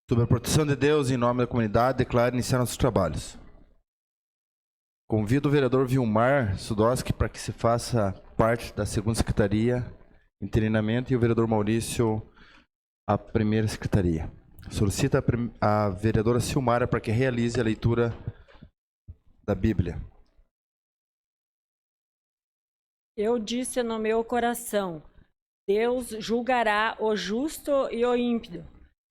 Sob a proteção de Deus, em nome da comunidade, declaro iniciar nossos trabalhos. Convido o vereador Vilmar Sudoski para que se faça parte da segunda secretaria em treinamento e o vereador Maurício a primeira secretaria. Solicita a vereadora Silmara para que realize a leitura da Bíblia. Eu disse no meu coração: Deus julgará o justo e o ímpio,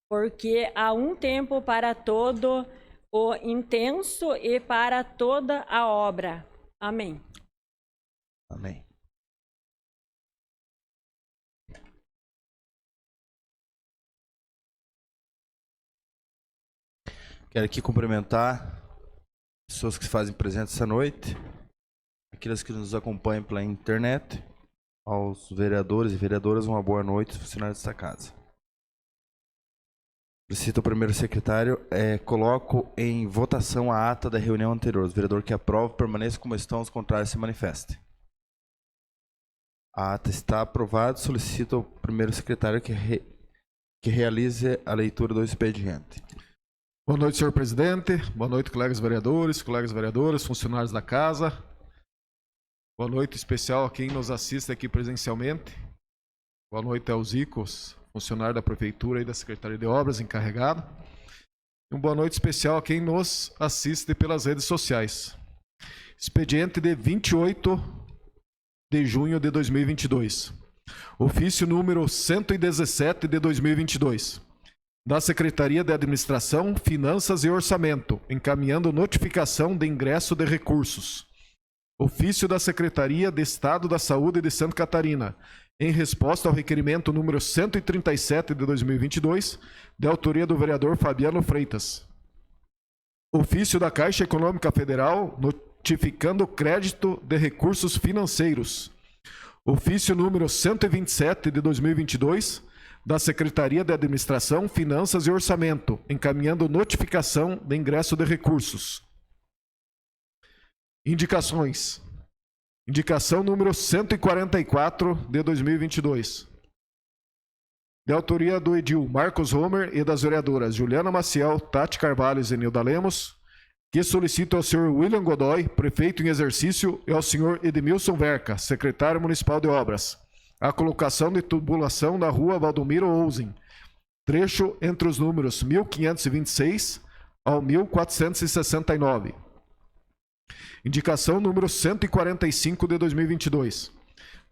porque há um tempo para todo o intenso e para toda a obra. Amém. Amém. Quero aqui cumprimentar pessoas que se fazem presentes essa noite, aqueles que nos acompanham pela internet, aos vereadores e vereadoras, uma boa noite, funcionários desta casa. Solicito ao primeiro secretário, coloco em votação a ata da reunião anterior. O vereador que aprova, permaneça como estão, os contrários se manifestem. A ata está aprovada. Solicito ao primeiro secretário que realize a leitura do expediente. Boa noite, senhor presidente. Boa noite, colegas vereadores, colegas vereadoras, funcionários da casa. Boa noite especial a quem nos assiste aqui presencialmente. Boa noite aos ICOS, funcionário da Prefeitura e da Secretaria de Obras, encarregado. E uma boa noite especial a quem nos assiste pelas redes sociais. Expediente de 28 de junho de 2022. Ofício número 117 de 2022. Da Secretaria de Administração, Finanças e Orçamento, encaminhando notificação de ingresso de recursos. Ofício da Secretaria de Estado da Saúde de Santa Catarina, em resposta ao requerimento número 137 de 2022, de autoria do vereador Fabiano Freitas. Ofício da Caixa Econômica Federal, notificando crédito de recursos financeiros. Ofício número 127 de 2022, da Secretaria de Administração, Finanças e Orçamento, encaminhando notificação de ingresso de recursos. Indicações. Indicação número 144 de 2022. De autoria do edil Marcos Homer e das vereadoras Juliana Maciel, Tati Carvalho e Zenilda Lemos, que solicito ao senhor William Godoy, prefeito em exercício, e ao senhor Edmilson Verca, secretário municipal de obras, a colocação de tubulação na rua Valdomiro Ousen, trecho entre os números 1526 ao 1469. Indicação número 145 de 2022.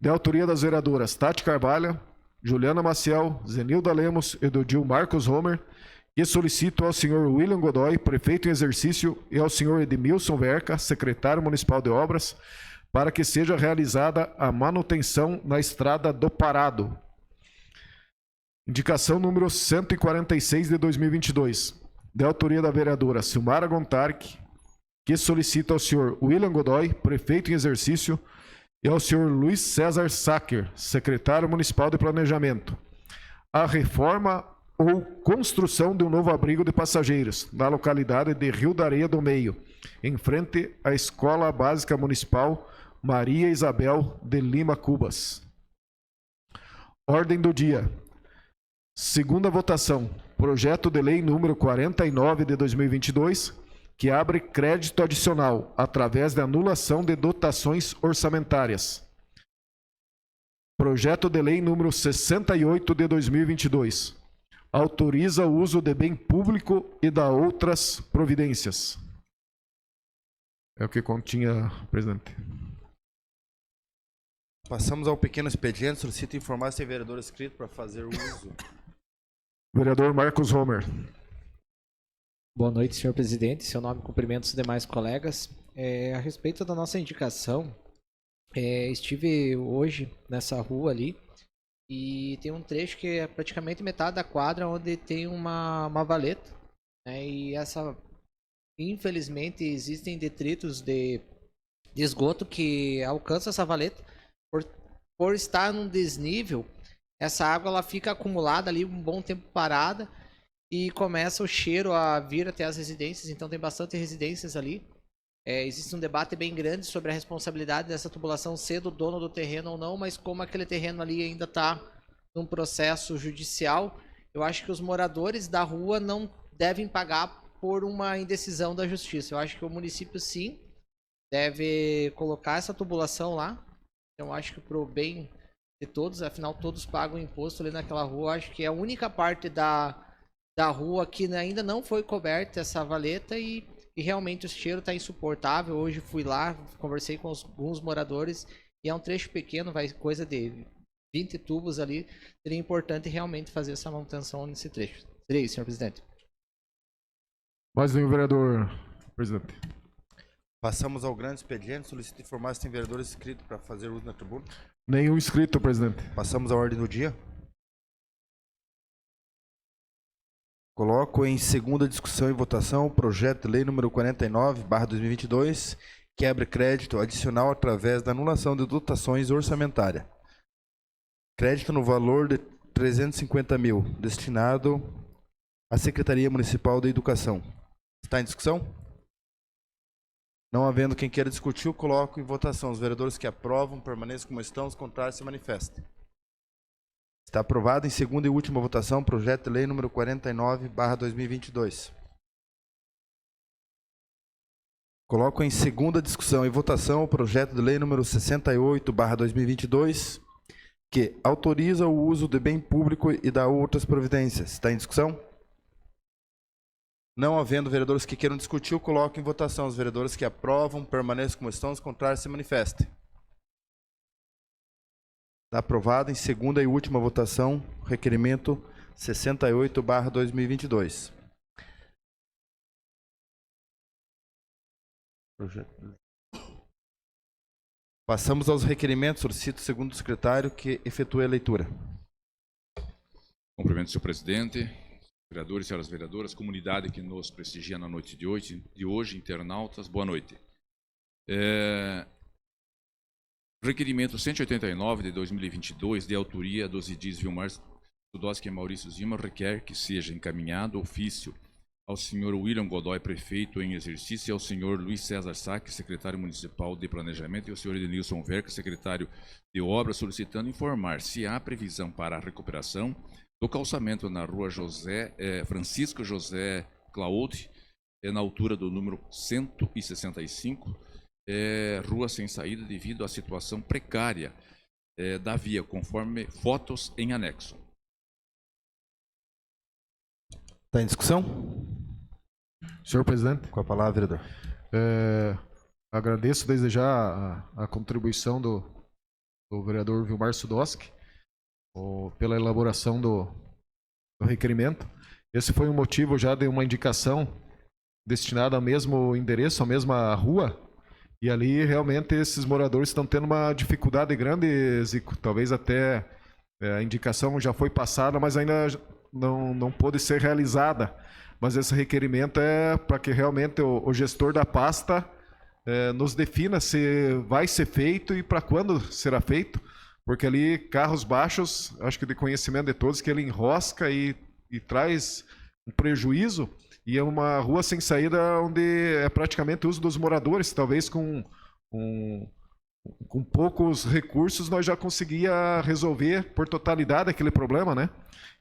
De autoria das vereadoras Tati Carvalho, Juliana Maciel, Zenilda Lemos e do edil Marcos Homer, que solicito ao senhor William Godoy, prefeito em exercício, e ao senhor Edmilson Verca, secretário municipal de obras, para que seja realizada a manutenção na estrada do Parado. Indicação número 146 de 2022. De autoria da vereadora Silmara Gontarque, que solicita ao senhor William Godoy, prefeito em exercício, e ao senhor Luiz César Sacker, secretário municipal de planejamento, a reforma ou construção de um novo abrigo de passageiros na localidade de Rio da Areia do Meio, em frente à Escola Básica Municipal Maria Isabel de Lima Cubas. Ordem do dia. Segunda votação. Projeto de lei número 49 de 2022, que abre crédito adicional através da anulação de dotações orçamentárias. Projeto de lei número 68 de 2022. Autoriza o uso de bem público e dá outras providências. É o que continha, presidente. Passamos ao pequeno expediente. Solicito informar se tem vereador inscrito para fazer uso. Vereador Marcos Homer. Boa noite, senhor presidente. Seu nome, cumprimento os demais colegas. A respeito da nossa indicação, estive hoje nessa rua ali e tem um trecho que é praticamente metade da quadra onde tem uma valeta, né? E infelizmente, existem detritos de esgoto que alcançam essa valeta. Por estar num desnível, essa água ela fica acumulada ali um bom tempo parada e começa o cheiro a vir até as residências. Então tem bastante residências ali. Existe um debate bem grande sobre a responsabilidade dessa tubulação ser do dono do terreno ou não, mas como aquele terreno ali ainda está num processo judicial, eu acho que os moradores da rua não devem pagar por uma indecisão da justiça. Eu acho que o município, sim, deve colocar essa tubulação lá. Então, eu acho que pro bem de todos, afinal, todos pagam imposto ali naquela rua. Eu acho que é a única parte da rua que ainda não foi coberta essa valeta e realmente o cheiro está insuportável. Hoje fui lá, conversei com alguns moradores e é um trecho pequeno, vai coisa de 20 tubos ali. Seria importante realmente fazer essa manutenção nesse trecho. Seria isso, senhor presidente. Mais nenhum vereador, presidente. Passamos ao grande expediente. Solicito informar se tem vereador inscrito para fazer uso na tribuna. Nenhum inscrito, presidente. Passamos à ordem do dia. Coloco em segunda discussão e votação o projeto de lei número 49/2022, quebra crédito adicional através da anulação de dotações orçamentárias. Crédito no valor de 350 mil, destinado à Secretaria Municipal da Educação. Está em discussão? Não havendo quem queira discutir, eu coloco em votação. Os vereadores que aprovam permaneçam como estão, os contrários se manifestem. Está aprovado em segunda e última votação o projeto de lei número 49/2022. Coloco em segunda discussão e votação o projeto de lei número 68/2022, que autoriza o uso de bem público e dá outras providências. Está em discussão? Não havendo vereadores que queiram discutir, eu coloco em votação. Os vereadores que aprovam permaneçam como estão, os contrários se manifestem. Está aprovado em segunda e última votação o requerimento 68/2022. Passamos aos requerimentos. Solicito o segundo secretário que efetue a leitura. Cumprimento, senhor presidente, vereadores e senhoras vereadoras, comunidade que nos prestigia na noite de hoje, internautas, boa noite. Requerimento 189 de 2022, de autoria dos edis Vilmar Sudoski e Maurício Zima, requer que seja encaminhado ofício ao senhor William Godoy, prefeito em exercício, e ao senhor Luiz César Saque, secretário municipal de planejamento, e ao senhor Edenilson Verca, secretário de obras, solicitando informar se há previsão para a recuperação do calçamento na rua Francisco José Claude, na altura do número 165, rua sem saída devido à situação precária da via, conforme fotos em anexo. Está em discussão? Senhor presidente. Com a palavra, vereador. Agradeço desde já a contribuição do vereador Vilmar Sudoski pela elaboração do requerimento. Esse foi um motivo já de uma indicação destinada ao mesmo endereço, à mesma rua, e ali realmente esses moradores estão tendo uma dificuldade grande, Zico. Talvez até a indicação já foi passada, mas ainda não pôde ser realizada. Mas esse requerimento é para que realmente o gestor da pasta nos defina se vai ser feito e para quando será feito, porque ali carros baixos, acho que de conhecimento de todos, que ele enrosca e traz um prejuízo, e é uma rua sem saída onde é praticamente o uso dos moradores. Talvez com poucos recursos nós já conseguia resolver por totalidade aquele problema, né?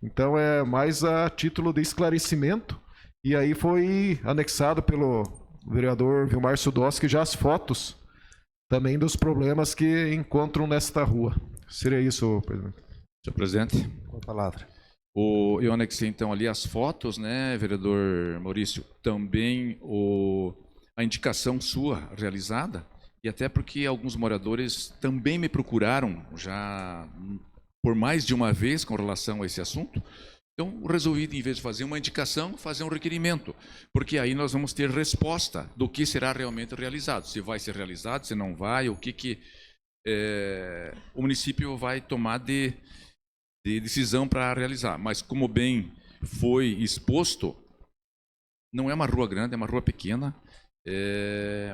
Então é mais a título de esclarecimento, e aí foi anexado pelo vereador Vilmar Sudoski já as fotos também dos problemas que encontram nesta rua. Seria isso, presidente. Senhor presidente. Com a palavra. Eu anexei então ali as fotos, né, vereador Maurício, também a indicação sua realizada, e até porque alguns moradores também me procuraram já por mais de uma vez com relação a esse assunto. Então, resolvi, em vez de fazer uma indicação, fazer um requerimento, porque aí nós vamos ter resposta do que será realmente realizado, se vai ser realizado, se não vai, o que o município vai tomar de decisão para realizar. Mas, como bem foi exposto, não é uma rua grande, é uma rua pequena,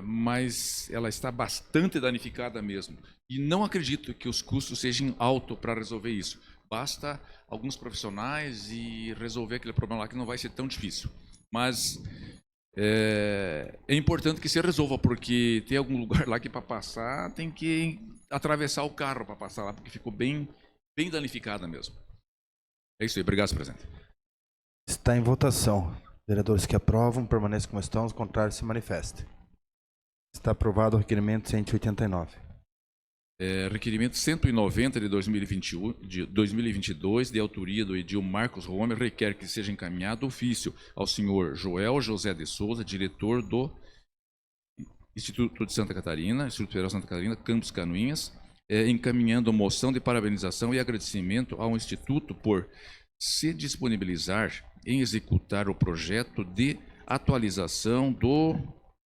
mas ela está bastante danificada mesmo. E não acredito que os custos sejam altos para resolver isso. Basta alguns profissionais e resolver aquele problema lá, que não vai ser tão difícil. Mas é importante que se resolva, porque tem algum lugar lá que para passar tem que atravessar o carro para passar lá, porque ficou bem danificada mesmo. É isso aí. Obrigado, senhor presidente. Está em votação. Vereadores que aprovam, permaneçam como estão. Os contrários, se manifestem. Está aprovado o requerimento 189. Requerimento 190 de 2022, de autoria do edil Marcos Rome, requer que seja encaminhado ofício ao senhor Joel José de Souza, diretor do Instituto de Santa Catarina, Instituto Federal de Santa Catarina, Campos Canoinhas, encaminhando moção de parabenização e agradecimento ao Instituto por se disponibilizar em executar o projeto de atualização do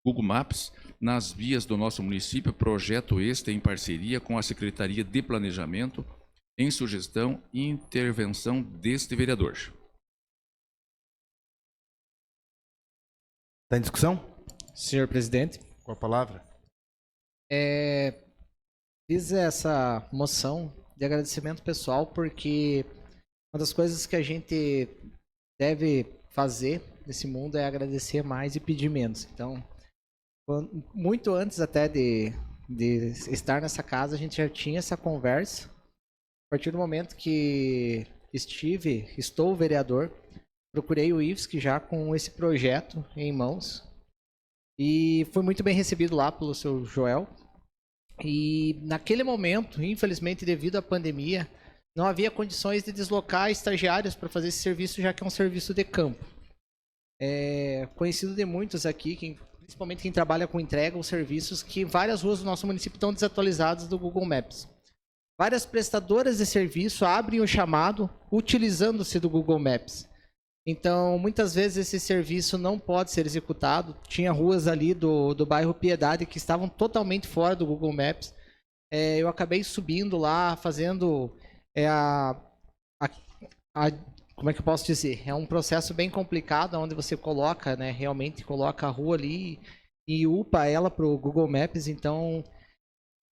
Google Maps nas vias do nosso município, projeto este em parceria com a Secretaria de Planejamento, em sugestão e intervenção deste vereador. Está em discussão? Senhor presidente, Com a palavra. fiz essa moção de agradecimento pessoal porque uma das coisas que a gente deve fazer nesse mundo é agradecer mais e pedir menos. Então, muito antes até de estar nessa casa, a gente já tinha essa conversa. A partir do momento que estou vereador, procurei o IFSC já com esse projeto em mãos e foi muito bem recebido lá pelo seu Joel. E naquele momento, infelizmente devido à pandemia, não havia condições de deslocar estagiários para fazer esse serviço, já que é um serviço de campo. Conhecido de muitos aqui, principalmente quem trabalha com entrega ou serviços, que várias ruas do nosso município estão desatualizadas do Google Maps. Várias prestadoras de serviço abrem o chamado utilizando-se do Google Maps. Então, muitas vezes esse serviço não pode ser executado. Tinha ruas ali do bairro Piedade que estavam totalmente fora do Google Maps. Eu acabei subindo lá, fazendo como é que eu posso dizer? É um processo bem complicado, onde você coloca, né, realmente coloca a rua ali e upa ela para o Google Maps. Então,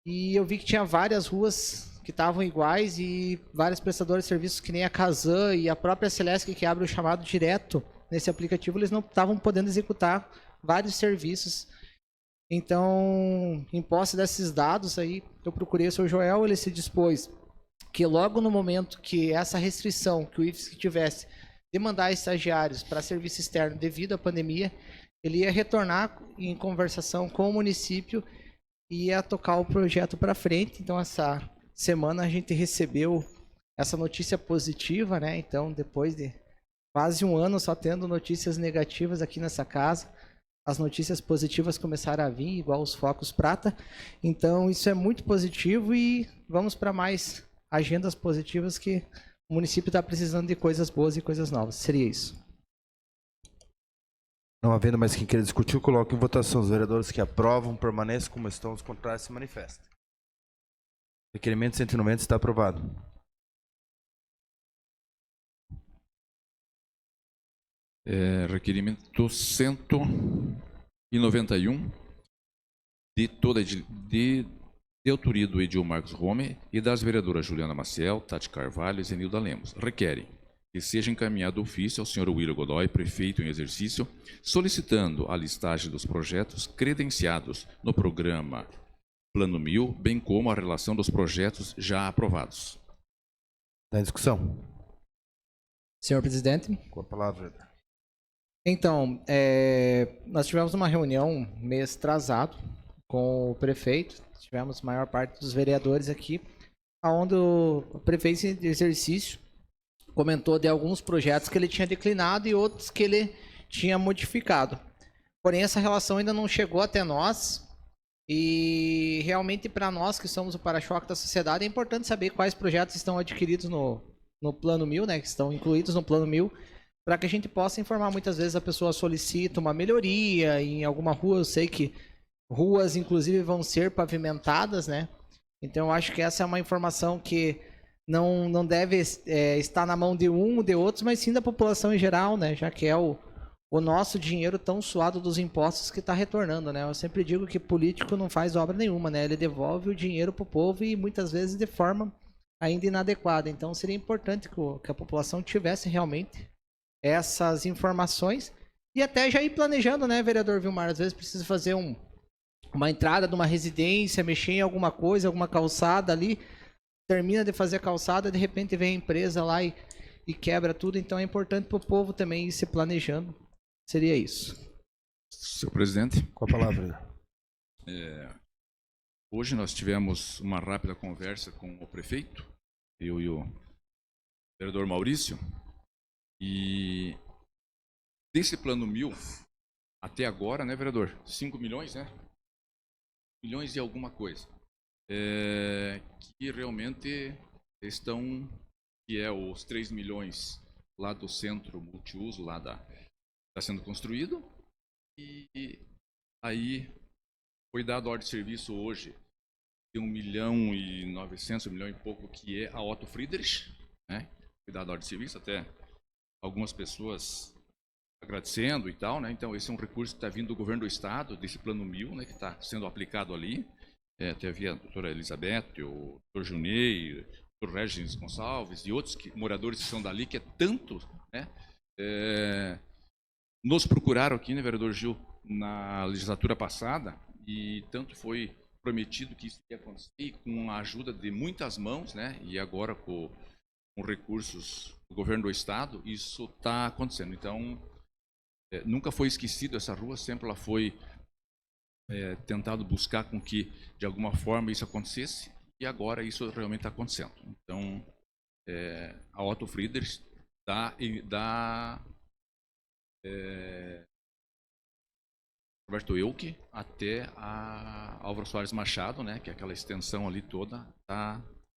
e eu vi que tinha várias ruas que estavam iguais e vários prestadores de serviços que nem a Kazan e a própria Celesc, que abre o chamado direto nesse aplicativo, eles não estavam podendo executar vários serviços. Então, em posse desses dados aí, eu procurei o seu Joel, ele se dispôs que logo no momento que essa restrição que o IFSC tivesse de mandar estagiários para serviço externo devido à pandemia, ele ia retornar em conversação com o município e ia tocar o projeto para frente. Então, essa semana a gente recebeu essa notícia positiva, né? Então, depois de quase um ano só tendo notícias negativas aqui nessa casa, as notícias positivas começaram a vir, igual os focos prata. Então, isso é muito positivo e vamos para mais agendas positivas, que o município está precisando de coisas boas e coisas novas. Seria isso. Não havendo mais quem queira discutir, eu coloco em votação. Os vereadores que aprovam, permaneçam como estão. Os contrários, se manifestem. Requerimento 190 está aprovado. Requerimento 191 de autoria do edil Marcos Rome e das vereadoras Juliana Maciel, Tati Carvalho e Zenilda Lemos. Requerem que seja encaminhado ofício ao senhor William Godoy, prefeito em exercício, solicitando a listagem dos projetos credenciados no programa Plano 1000, bem como a relação dos projetos já aprovados. Está em discussão? Senhor presidente. Com a palavra. Então, nós tivemos uma reunião mês atrasado com o prefeito, tivemos a maior parte dos vereadores aqui, onde o prefeito de exercício comentou de alguns projetos que ele tinha declinado e outros que ele tinha modificado. Porém, essa relação ainda não chegou até nós e realmente para nós que somos o para-choque da sociedade é importante saber quais projetos estão adquiridos no Plano 1000, né, que estão incluídos no Plano 1000, para que a gente possa informar. Muitas vezes a pessoa solicita uma melhoria em alguma rua, eu sei que ruas, inclusive, vão ser pavimentadas, né? Então, eu acho que essa é uma informação que não deve estar na mão de um ou de outros, mas sim da população em geral, né? Já que é o nosso dinheiro tão suado dos impostos que está retornando, né? Eu sempre digo que político não faz obra nenhuma, né? Ele devolve o dinheiro para o povo e muitas vezes de forma ainda inadequada. Então, seria importante que a população tivesse realmente essas informações e até já ir planejando, né, vereador Vilmar? Às vezes precisa fazer uma entrada de uma residência, mexer em alguma coisa, alguma calçada ali, termina de fazer a calçada, de repente vem a empresa lá e e quebra tudo. Então é importante para o povo também ir se planejando. Seria isso. Senhor presidente, Com a palavra. hoje nós tivemos uma rápida conversa com o prefeito, eu e o vereador Maurício, e desse plano 1000, até agora, né, vereador? 5 milhões, né? Milhões e alguma coisa. Que realmente estão, que é os 3 milhões lá do centro multiuso, lá está sendo construído, e aí foi dado ordem de serviço hoje de 1.900.000, 1 milhão e pouco, que é a Otto Friedrich, né? Foi dado ordem de serviço, até algumas pessoas agradecendo e tal, né? Então esse é um recurso que está vindo do governo do estado, desse plano 1000, né, que está sendo aplicado ali. Até havia a doutora Elizabeth, o doutor Junei, o doutor Regis Gonçalves e outros moradores que são dali, que é tanto, né? Nos procuraram aqui, né, vereador Gil, na legislatura passada, e tanto foi prometido que isso ia acontecer, e com a ajuda de muitas mãos, né, e agora com recursos do governo do estado, isso está acontecendo. Então, nunca foi esquecido essa rua, sempre ela foi tentado buscar com que, de alguma forma, isso acontecesse, e agora isso realmente está acontecendo. Então, a Otto Friedrich da Roberto Euck até a Álvaro Soares Machado, né, que é aquela extensão ali toda,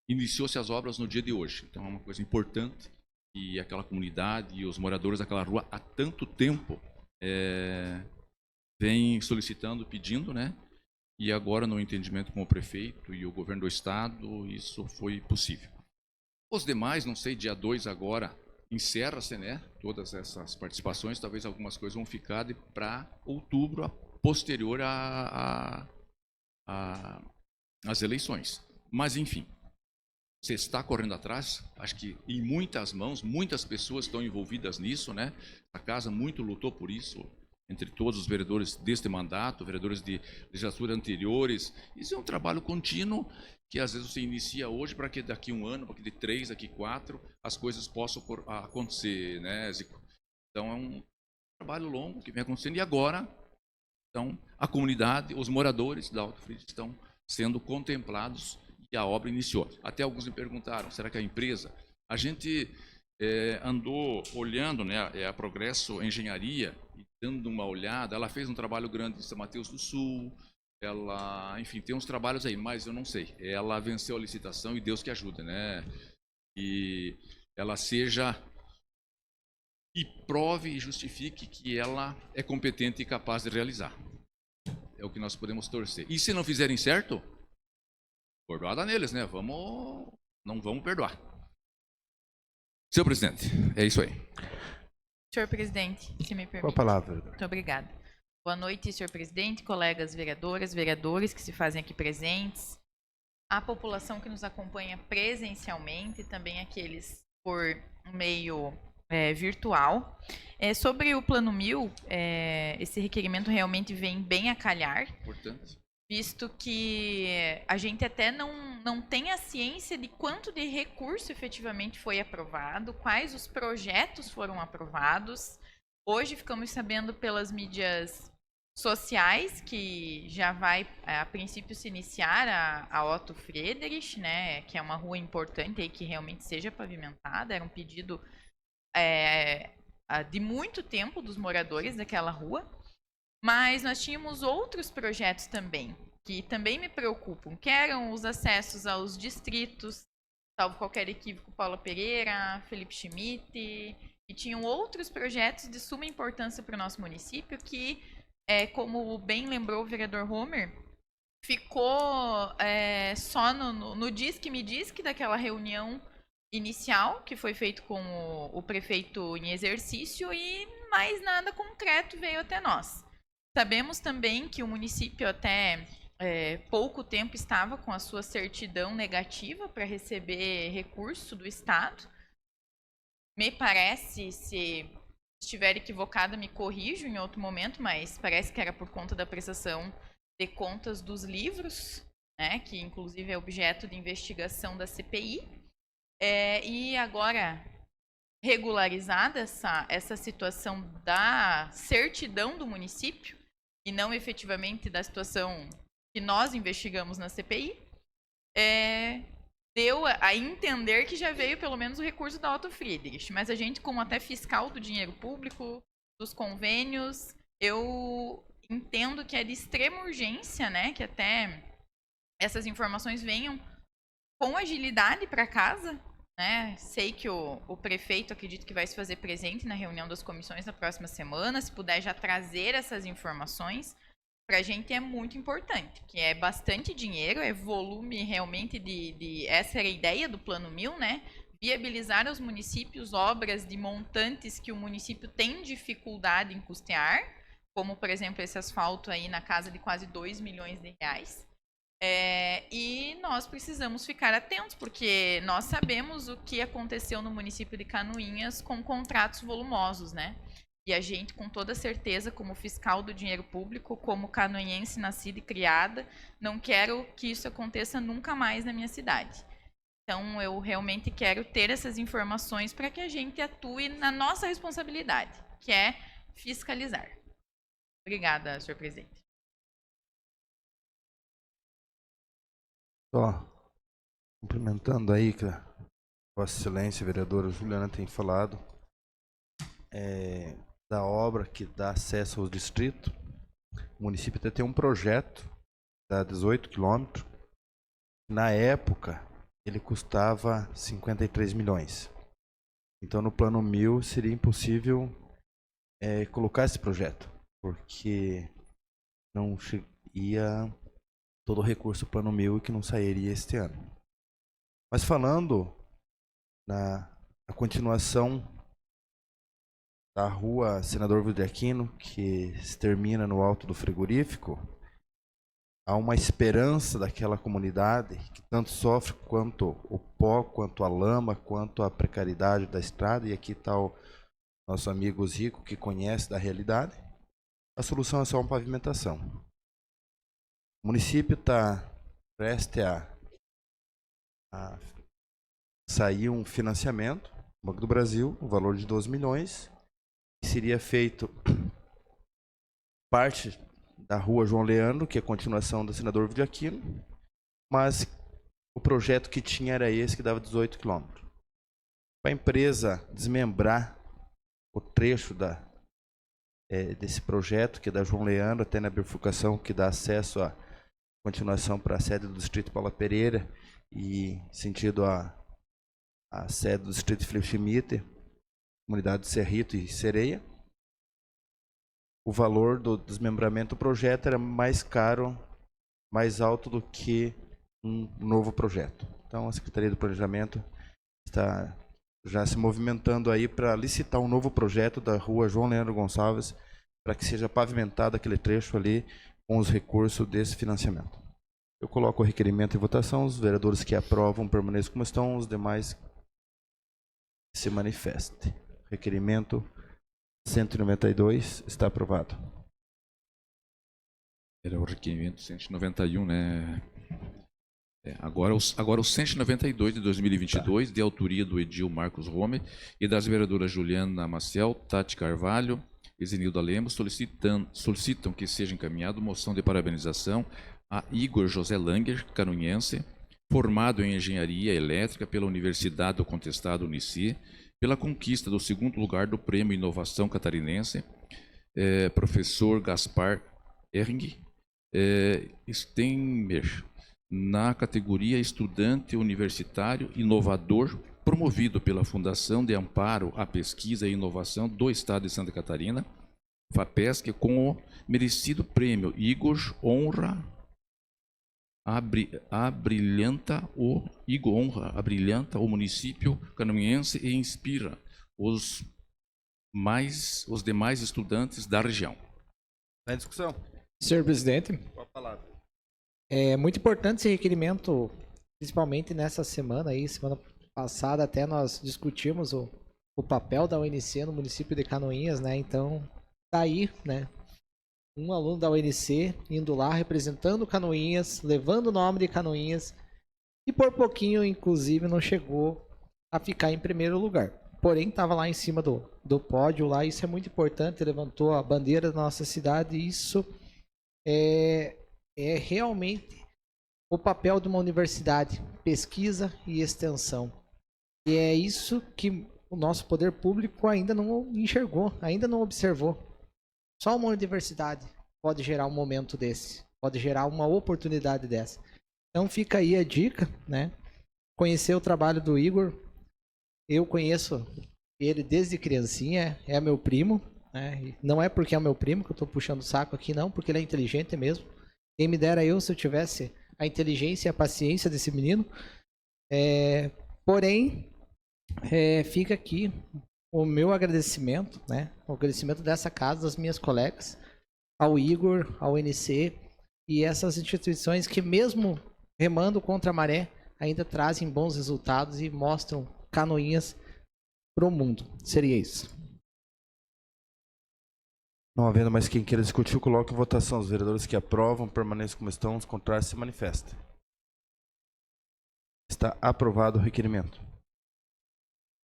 iniciou-se as obras no dia de hoje. Então é uma coisa importante, e aquela comunidade e os moradores daquela rua há tanto tempo vêm solicitando, pedindo, né? E agora, no entendimento com o prefeito e o governo do estado, isso foi possível. Os demais, não sei, dia 2 agora, encerra-se, né? Todas essas participações, talvez algumas coisas vão ficar para outubro, posterior às eleições. Mas, enfim, você está correndo atrás, acho que em muitas mãos, muitas pessoas estão envolvidas nisso, né? A casa muito lutou por isso, entre todos os vereadores deste mandato, vereadores de legislatura anteriores. Isso é um trabalho contínuo, que às vezes você inicia hoje para que daqui 1 ano, para que de 3, daqui 4, as coisas possam acontecer, né, Zico? Então é um trabalho longo que vem acontecendo, e agora, então, a comunidade, os moradores da Otto Friedrich estão sendo contemplados, e a obra iniciou. Até alguns me perguntaram, será que a empresa... A gente andou olhando, né, a Progresso Engenharia, e dando uma olhada. Ela fez um trabalho grande em São Mateus do Sul, ela, enfim, tem uns trabalhos aí, mas eu não sei. Ela venceu a licitação, e Deus que ajuda, né? E ela seja, e prove e justifique que ela é competente e capaz de realizar. É o que nós podemos torcer. E se não fizerem certo, perdoada neles, né? Não vamos perdoar. Senhor presidente, é isso aí. Senhor presidente, se me permite. Com a palavra. Muito obrigada. Boa noite, senhor presidente, colegas vereadoras, vereadores que se fazem aqui presentes, a população que nos acompanha presencialmente e também aqueles por meio virtual. Sobre o Plano 1000, esse requerimento realmente vem bem a calhar. Importante. Visto que a gente até não tem a ciência de quanto de recurso efetivamente foi aprovado, quais os projetos foram aprovados. Hoje ficamos sabendo pelas mídias sociais que já vai, a princípio, se iniciar a Otto Friedrich, né, que é uma rua importante aí que realmente seja pavimentada. Era um pedido de muito tempo dos moradores daquela rua. Mas nós tínhamos outros projetos também, que também me preocupam, que eram os acessos aos distritos, salvo qualquer equívoco, Paula Pereira, Felipe Schmidt, e tinham outros projetos de suma importância para o nosso município que, como bem lembrou o vereador Homer, ficou só no diz que me diz que daquela reunião inicial, que foi feito com o prefeito em exercício, e mais nada concreto veio até nós. Sabemos também que o município até pouco tempo estava com a sua certidão negativa para receber recurso do Estado. Me parece, se estiver equivocada, me corrijo em outro momento, mas parece que era por conta da prestação de contas dos livros, né, que inclusive é objeto de investigação da CPI. E agora, regularizada essa situação da certidão do município e não efetivamente da situação que nós investigamos na CPI, deu a entender que já veio pelo menos o recurso da Otto Friedrich. Mas a gente, como até fiscal do dinheiro público, dos convênios, eu entendo que é de extrema urgência, né, que até essas informações venham com agilidade para casa, né? Sei que o prefeito, acredito que vai se fazer presente na reunião das comissões na próxima semana, se puder já trazer essas informações, para a gente é muito importante, que é bastante dinheiro, é volume realmente essa era a ideia do Plano 1000, né? Viabilizar aos municípios obras de montantes que o município tem dificuldade em custear, como, por exemplo, esse asfalto aí na casa de quase 2 milhões de reais. E nós precisamos ficar atentos, porque nós sabemos o que aconteceu no município de Canoinhas com contratos volumosos, né? E a gente, com toda certeza, como fiscal do dinheiro público, como canoinhense nascida e criada, não quero que isso aconteça nunca mais na minha cidade. Então, eu realmente quero ter essas informações para que a gente atue na nossa responsabilidade, que é fiscalizar. Obrigada, senhor presidente. Só complementando aí que a Vossa Excelência, a vereadora Juliana, tem falado da obra que dá acesso ao distrito. O município até tem um projeto, dá 18 quilômetros. Na época, ele custava 53 milhões. Então, no Plano 1000, seria impossível colocar esse projeto, porque não ia todo o recurso do Plano 1000 e que não sairia este ano. Mas falando na continuação da rua Senador Vildaquino, que se termina no alto do frigorífico, há uma esperança daquela comunidade que tanto sofre quanto o pó, quanto a lama, quanto a precariedade da estrada, e aqui está o nosso amigo Zico, que conhece da realidade. A solução é só uma pavimentação. O município está prestes a sair um financiamento do Banco do Brasil, o valor de 12 milhões, que seria feito parte da rua João Leandro, que é a continuação do Senador Vildaquino, mas o projeto que tinha era esse, que dava 18 quilômetros. Para a empresa desmembrar o trecho desse projeto, que é da João Leandro até na bifurcação, que dá acesso à continuação para a sede do Distrito Paula Pereira e sentido a sede do Distrito Felipe Schmidt, comunidade de Cerrito e Sereia. O valor do desmembramento do projeto era mais caro, mais alto do que um novo projeto. Então a Secretaria do Planejamento está já se movimentando aí para licitar um novo projeto da rua João Leandro Gonçalves, para que seja pavimentado aquele trecho ali com os recursos desse financiamento. Eu coloco o requerimento em votação, os vereadores que aprovam permaneçam como estão, os demais se manifestem. Requerimento 192 está aprovado. Era o requerimento 191, né? Agora o 192 de 2022, tá, de autoria do Edil Marcos Rome e das vereadoras Juliana Maciel, Tati Carvalho e Zenilda Lemos, solicitam que seja encaminhada moção de parabenização a Igor José Langer, canoinhense, formado em Engenharia Elétrica pela Universidade do Contestado Unici, pela conquista do 2º lugar do Prêmio Inovação Catarinense, professor Gaspar Ehring Steinmer, na categoria Estudante Universitário Inovador, promovido pela Fundação de Amparo à Pesquisa e Inovação do Estado de Santa Catarina, FAPESC, com o merecido prêmio Igor honra abrilhanta o município canoinhense e inspira os demais estudantes da região. Está em discussão. Senhor presidente, Com a palavra. é muito importante esse requerimento, principalmente nessa semana aí, semana passada até nós discutimos o papel da UNC no município de Canoinhas, né? Então, tá aí, né? Um aluno da UNC indo lá, representando Canoinhas, levando o nome de Canoinhas, e por pouquinho, inclusive, não chegou a ficar em primeiro lugar. porém estava lá em cima do pódio lá. Isso é muito importante, levantou a bandeira da nossa cidade, e isso é realmente o papel de uma universidade, pesquisa e extensão. E é isso que o nosso poder público ainda não enxergou, ainda não observou. Só uma universidade pode gerar um momento desse, pode gerar uma oportunidade dessa. Então fica aí a dica, né? Conhecer o trabalho do Igor. Eu conheço ele desde criancinha, é meu primo, né? E não é porque é meu primo que eu estou puxando o saco aqui, não, porque ele é inteligente mesmo. Quem me dera eu se eu tivesse a inteligência e a paciência desse menino. Porém, fica aqui o meu agradecimento, né? O agradecimento dessa casa, das minhas colegas, ao Igor, ao NC e essas instituições que, mesmo remando contra a maré, ainda trazem bons resultados e mostram Canoinhas para o mundo. Seria isso. Não havendo mais quem queira discutir, eu coloco em votação. Os vereadores que aprovam permaneçam como estão, os contrários se manifestem. Está aprovado o requerimento.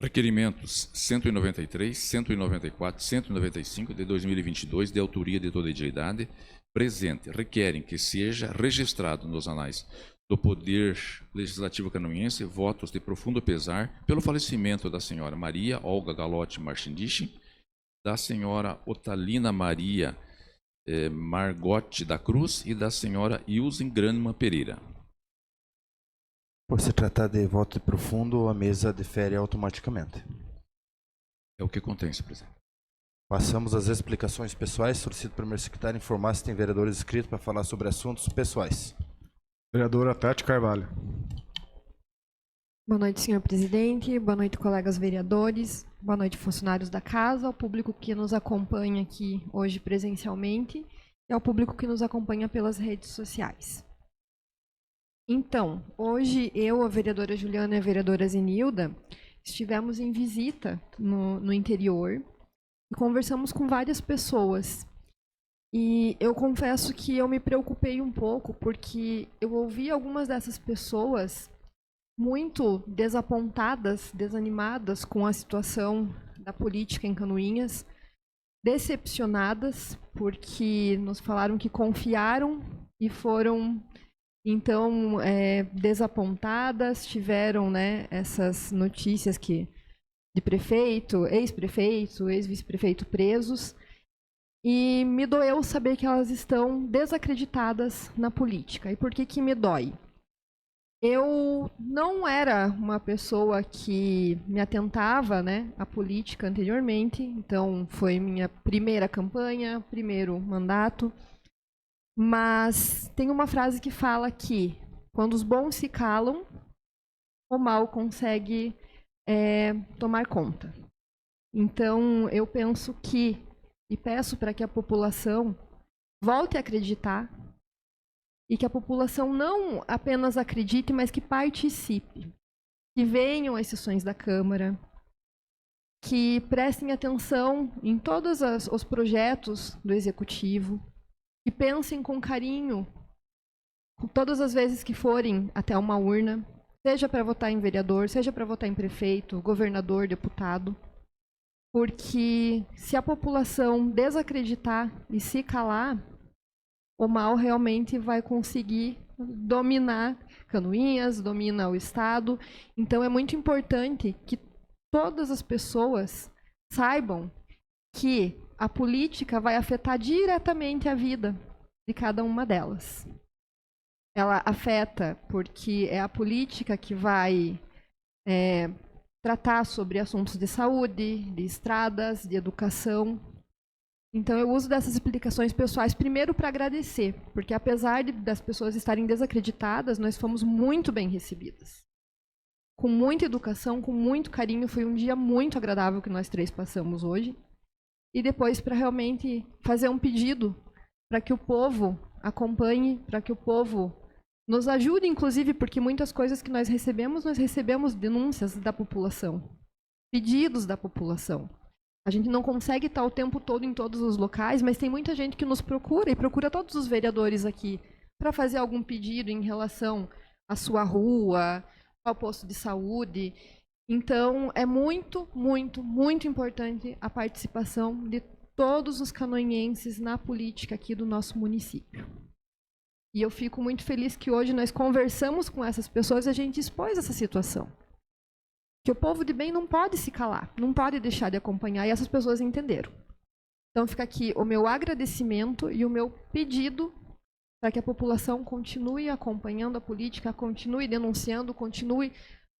Requerimentos 193, 194, 195 de 2022, de autoria de toda a entidade presente, requerem que seja registrado nos anais do Poder Legislativo Canoinhense votos de profundo pesar pelo falecimento da senhora Maria Olga Galotti Marchindichi, da senhora Otalina Maria Margotti da Cruz e da senhora Ilsen Granma Pereira. Por se tratar de voto profundo, a mesa difere automaticamente. É o que contém, senhor presidente. Passamos às explicações pessoais. Solicito ao primeiro secretário informar se tem vereadores inscritos para falar sobre assuntos pessoais. Vereadora Tati Carvalho. Boa noite, senhor presidente. Boa noite, colegas vereadores. Boa noite, funcionários da casa, ao público que nos acompanha aqui hoje presencialmente e ao público que nos acompanha pelas redes sociais. Então, hoje eu, a vereadora Juliana e a vereadora Zenilda estivemos em visita no interior e conversamos com várias pessoas. E eu confesso que eu me preocupei um pouco porque eu ouvi algumas dessas pessoas muito desapontadas, desanimadas com a situação da política em Canoinhas, decepcionadas porque nos falaram que confiaram e foram então desapontadas, tiveram, né, essas notícias de prefeito, ex-vice-prefeito presos, e me doeu saber que elas estão desacreditadas na política. E por que me dói? Eu não era uma pessoa que me atentava, né, à política anteriormente, então foi minha primeira campanha, primeiro mandato. Mas tem uma frase que fala que quando os bons se calam, o mal consegue tomar conta. Então, eu penso que, e peço para que a população volte a acreditar, e que a população não apenas acredite, mas que participe, que venham às sessões da Câmara, que prestem atenção em todos os projetos do Executivo, que pensem com carinho todas as vezes que forem até uma urna, seja para votar em vereador, seja para votar em prefeito, governador, deputado, porque se a população desacreditar e se calar, o mal realmente vai conseguir dominar Canoinhas, domina o Estado. Então é muito importante que todas as pessoas saibam que a política vai afetar diretamente a vida de cada uma delas. Ela afeta porque é a política que vai tratar sobre assuntos de saúde, de estradas, de educação. Então eu uso dessas explicações pessoais primeiro para agradecer, porque apesar das pessoas estarem desacreditadas, nós fomos muito bem recebidas. Com muita educação, com muito carinho, foi um dia muito agradável que nós três passamos hoje. E depois para realmente fazer um pedido para que o povo acompanhe, para que o povo nos ajude, inclusive, porque muitas coisas que nós recebemos denúncias da população, pedidos da população. A gente não consegue estar o tempo todo em todos os locais, mas tem muita gente que nos procura e procura todos os vereadores aqui para fazer algum pedido em relação à sua rua, ao posto de saúde. Então, é muito, muito, muito importante a participação de todos os canoinenses na política aqui do nosso município. E eu fico muito feliz que hoje nós conversamos com essas pessoas e a gente expôs essa situação. Que o povo de bem não pode se calar, não pode deixar de acompanhar, e essas pessoas entenderam. Então fica aqui o meu agradecimento e o meu pedido para que a população continue acompanhando a política, continue denunciando, continue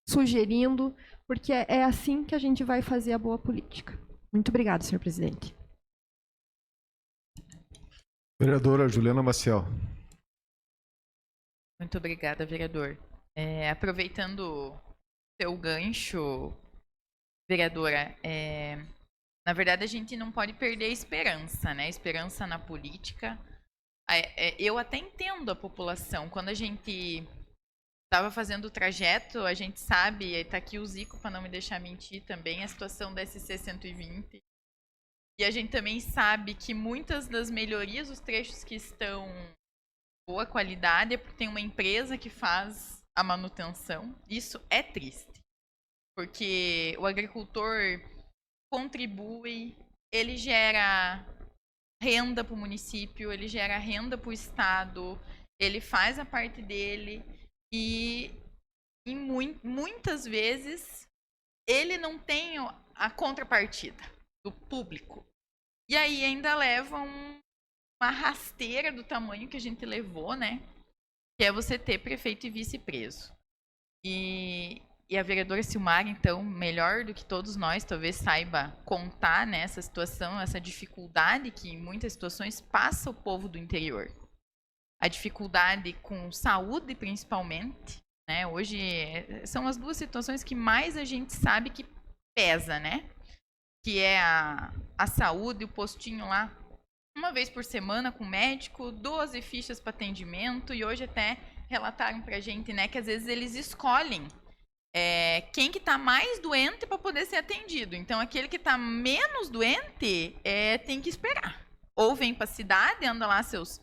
sugerindo, porque é assim que a gente vai fazer a boa política. Muito obrigada, senhor presidente. Vereadora Juliana Maciel. Muito obrigada, vereador. Aproveitando seu gancho, vereadora, na verdade a gente não pode perder a esperança, né? Esperança na política. Eu até entendo a população. Quando a gente estava fazendo o trajeto, a gente sabe, está aqui o Zico para não me deixar mentir também, a situação da SC 120. E a gente também sabe que muitas das melhorias, os trechos que estão boa qualidade, é porque tem uma empresa que faz a manutenção. Isso é triste, porque o agricultor contribui, ele gera renda para o município, ele gera renda para o estado, ele faz a parte dele e muitas vezes ele não tem a contrapartida do público. E aí ainda leva uma rasteira do tamanho que a gente levou, né? Que é você ter prefeito e vice preso. E a vereadora Silmar, então, melhor do que todos nós, talvez saiba contar, né, essa situação, essa dificuldade que em muitas situações passa o povo do interior. A dificuldade com saúde, principalmente, né? Hoje são as duas situações que mais a gente sabe que pesa, né? Que é a saúde, o postinho lá, uma vez por semana com o médico, 12 fichas para atendimento, e hoje até relataram pra gente, né, que às vezes eles escolhem quem que tá mais doente para poder ser atendido. Então, aquele que tá menos doente tem que esperar. Ou vem para a cidade, anda lá seus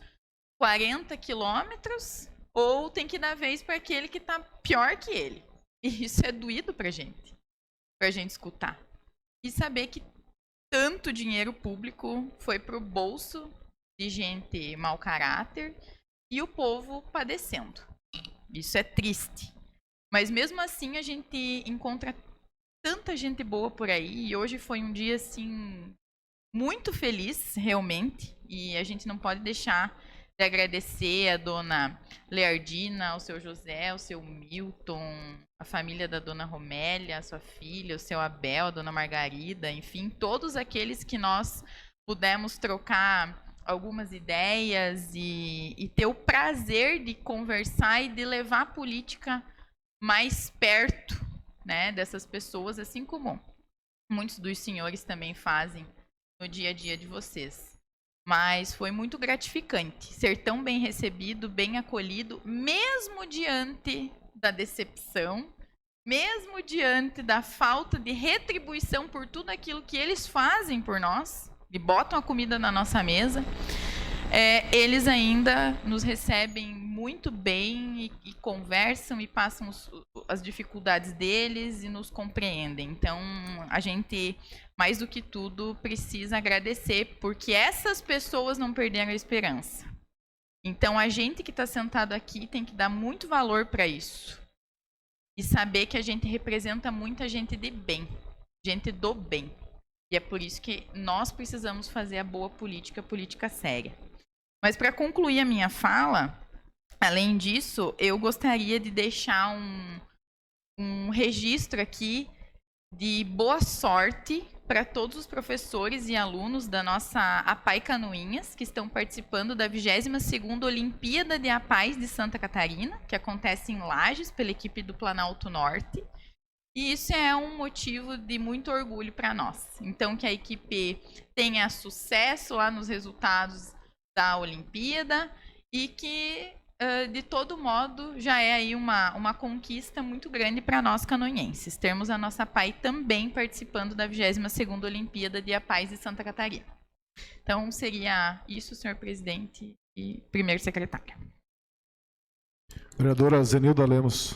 40 quilômetros, ou tem que dar vez para aquele que tá pior que ele. E isso é doído pra gente escutar. E saber que tanto dinheiro público foi pro bolso de gente mau caráter e o povo padecendo. Isso é triste. Mas mesmo assim a gente encontra tanta gente boa por aí, e hoje foi um dia assim muito feliz, realmente, e a gente não pode deixar de agradecer a dona Leardina, ao seu José, ao seu Milton, a família da dona Romélia, a sua filha, o seu Abel, a dona Margarida, enfim, todos aqueles que nós pudemos trocar algumas ideias e ter o prazer de conversar e de levar a política mais perto, né, dessas pessoas, assim como muitos dos senhores também fazem no dia a dia de vocês. Mas foi muito gratificante ser tão bem recebido, bem acolhido, mesmo diante da decepção, mesmo diante da falta de retribuição por tudo aquilo que eles fazem por nós, e botam a comida na nossa mesa, eles ainda nos recebem muito bem e conversam e passam as dificuldades deles e nos compreendem. Então, a gente, mais do que tudo, precisa agradecer, porque essas pessoas não perderam a esperança. Então, a gente que está sentado aqui tem que dar muito valor para isso. E saber que a gente representa muita gente de bem, gente do bem. E é por isso que nós precisamos fazer a boa política, a política séria. Mas para concluir a minha fala, além disso, eu gostaria de deixar um registro aqui de boa sorte para todos os professores e alunos da nossa APAI Canoinhas, que estão participando da 22ª Olimpíada de APAIs de Santa Catarina, que acontece em Lages, pela equipe do Planalto Norte. E isso é um motivo de muito orgulho para nós. Então, que a equipe tenha sucesso lá nos resultados da Olimpíada e que, de todo modo, já é aí uma conquista muito grande para nós canoinhenses. Termos a nossa APAI também participando da 22ª Olimpíada de APAIs de Santa Catarina. Então, seria isso, senhor presidente e primeiro secretário. Vereadora Zenilda Lemos.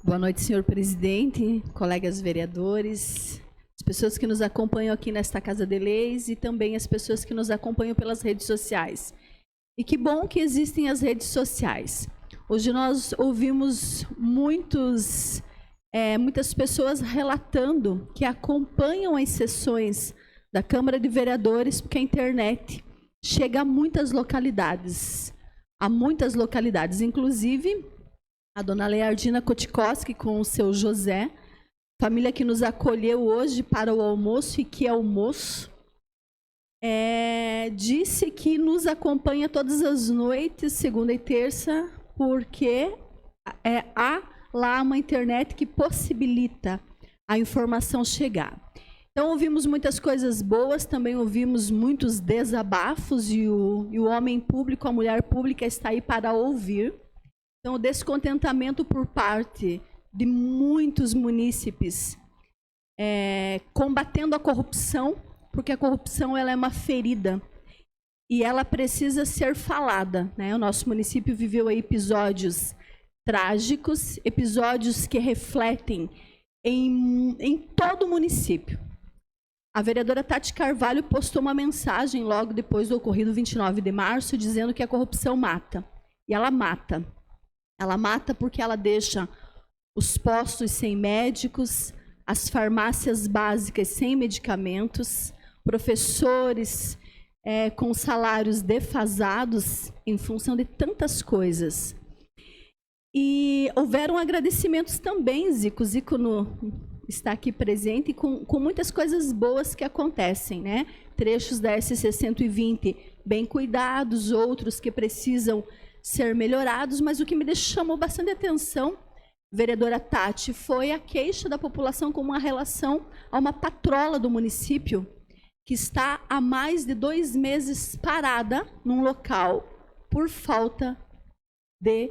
Boa noite, senhor presidente, colegas vereadores, as pessoas que nos acompanham aqui nesta Casa de Leis e também as pessoas que nos acompanham pelas redes sociais. E que bom que existem as redes sociais. Hoje nós ouvimos muitas pessoas relatando que acompanham as sessões da Câmara de Vereadores, porque a internet chega a muitas localidades, inclusive a dona Leardina Kotikowski com o seu José, família que nos acolheu hoje para o almoço e que almoço, disse que nos acompanha todas as noites, segunda e terça, porque há lá uma internet que possibilita a informação chegar. Então, ouvimos muitas coisas boas, também ouvimos muitos desabafos e o homem público, a mulher pública está aí para ouvir. Então, o descontentamento por parte de muitos munícipes combatendo a corrupção, porque a corrupção ela é uma ferida e ela precisa ser falada, né? O nosso município viveu aí episódios trágicos, episódios que refletem em todo o município. A vereadora Tati Carvalho postou uma mensagem logo depois do ocorrido 29 de março, dizendo que a corrupção mata. E ela mata. Ela mata porque ela deixa os postos sem médicos, as farmácias básicas sem medicamentos, professores com salários defasados em função de tantas coisas. E houveram agradecimentos também, Zico. Zico está aqui presente com muitas coisas boas que acontecem, né? Trechos da SC-120 bem cuidados, outros que precisam ser melhorados, mas o que me chamou bastante atenção, vereadora Tati, foi a queixa da população com uma relação a uma patrola do município que está há mais de 2 meses parada num local por falta de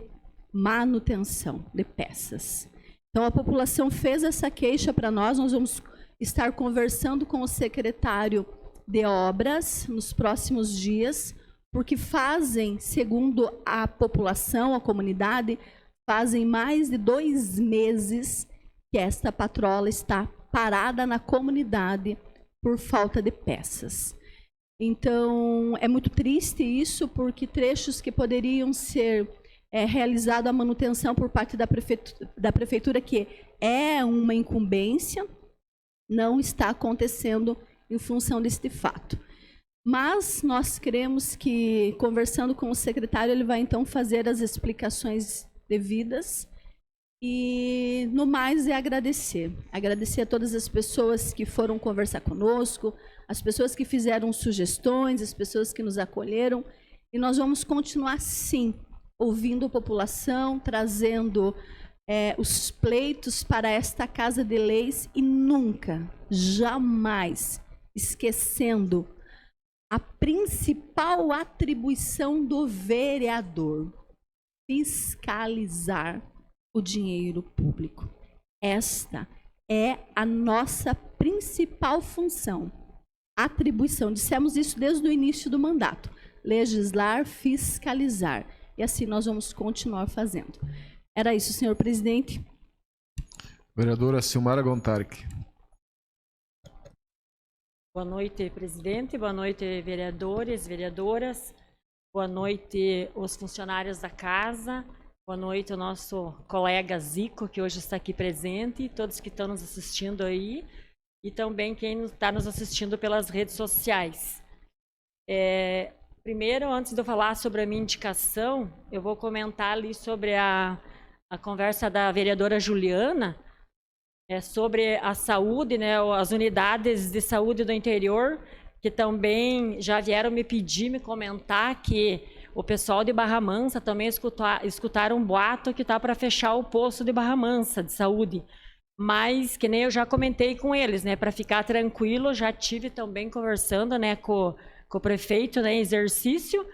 manutenção de peças. Então, a população fez essa queixa para nós vamos estar conversando com o secretário de obras nos próximos dias, porque fazem, segundo a população, a comunidade, fazem mais de 2 meses que esta patrola está parada na comunidade por falta de peças. Então, é muito triste isso, porque trechos que poderiam ser realizado a manutenção por parte da prefeitura, que é uma incumbência, não está acontecendo em função deste fato. Mas nós queremos que, conversando com o secretário, ele vai então fazer as explicações devidas e, no mais, agradecer. Agradecer a todas as pessoas que foram conversar conosco, as pessoas que fizeram sugestões, as pessoas que nos acolheram, e nós vamos continuar, sim, ouvindo a população, trazendo os pleitos para esta Casa de Leis e nunca, jamais esquecendo a principal atribuição do vereador: fiscalizar o dinheiro público. Esta é a nossa principal função, atribuição. Dissemos isso desde o início do mandato: legislar, fiscalizar. E assim nós vamos continuar fazendo. Era isso, senhor presidente. Vereadora Silmara Gontarque. Boa noite, presidente. Boa noite, vereadores, vereadoras. Boa noite, os funcionários da casa. Boa noite, o nosso colega Zico, que hoje está aqui presente. Todos que estão nos assistindo aí. E também quem está nos assistindo pelas redes sociais. Primeiro, antes de eu falar sobre a minha indicação, eu vou comentar ali sobre a conversa da vereadora Juliana, sobre a saúde, né, as unidades de saúde do interior, que também já vieram me pedir, me comentar que o pessoal de Barra Mansa também escutaram um boato que está para fechar o posto de Barra Mansa de saúde. Mas, que nem eu já comentei com eles, né, para ficar tranquilo, já tive também conversando, né, com o prefeito, né, em exercício,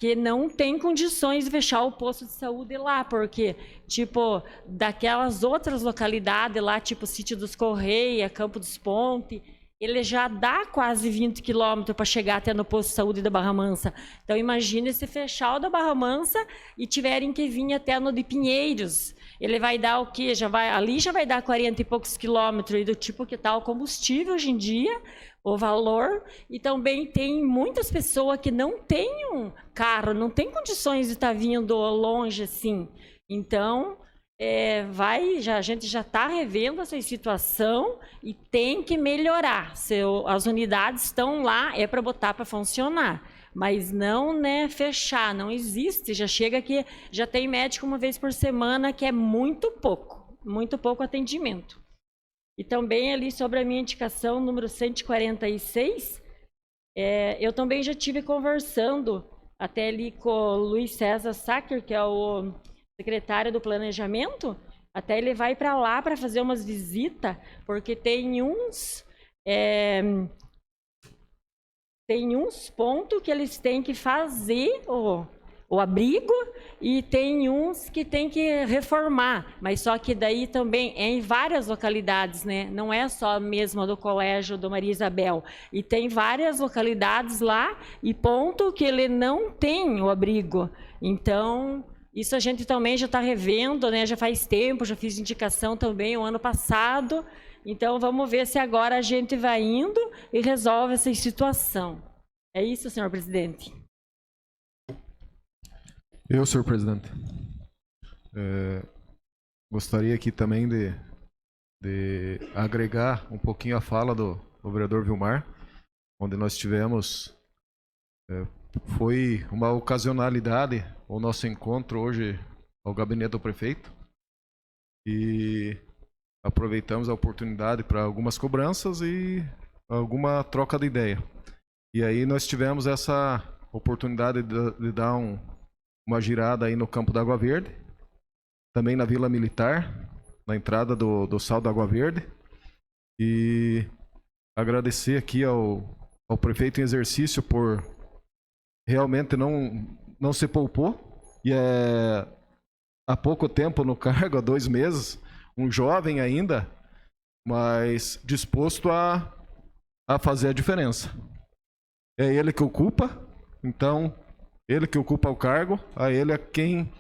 que não tem condições de fechar o posto de saúde lá, porque, tipo, daquelas outras localidades lá, tipo Sítio dos Correia, Campo dos Pontes, ele já dá quase 20 quilômetros para chegar até no posto de saúde da Barra Mansa. Então, imagine se fechar o da Barra Mansa e tiverem que vir até no de Pinheiros. Ele vai dar o quê? Ali já vai dar 40 e poucos quilômetros, e do tipo que está o combustível hoje em dia, o valor. E também tem muitas pessoas que não têm um carro, não têm condições de estar vindo longe assim. Então, a gente já está revendo essa situação e tem que melhorar. As unidades estão lá, é para botar para funcionar. Mas não, né, fechar, não existe. Já chega que já tem médico uma vez por semana, que é muito pouco atendimento. E também ali sobre a minha indicação número 146, eu também já tive conversando até ali com o Luiz César Sacker, que é o secretário do Planejamento, até ele vai para lá para fazer umas visitas, porque tem uns pontos que eles têm que fazer o abrigo e tem uns que tem que reformar, mas só que daí também é em várias localidades, né? Não é só mesmo do colégio do Maria Isabel, e tem várias localidades lá e ponto que ele não tem o abrigo. Então, isso a gente também já está revendo, né? Já faz tempo, já fiz indicação também o ano passado. Então, vamos ver se agora a gente vai indo e resolve essa situação. É isso, senhor presidente. Senhor presidente. Gostaria aqui também de agregar um pouquinho a fala do vereador Vilmar, onde nós tivemos... foi uma ocasionalidade o nosso encontro hoje ao gabinete do prefeito. E aproveitamos a oportunidade para algumas cobranças e alguma troca de ideia. E aí nós tivemos essa oportunidade de dar uma girada aí no campo da Água Verde, também na Vila Militar, na entrada do Sal da Água Verde. E agradecer aqui ao prefeito em exercício por realmente não se poupou. E há pouco tempo no cargo, há 2 meses, um jovem ainda, mas disposto a fazer a diferença. É ele que ocupa, então, ele que ocupa o cargo, a ele é quem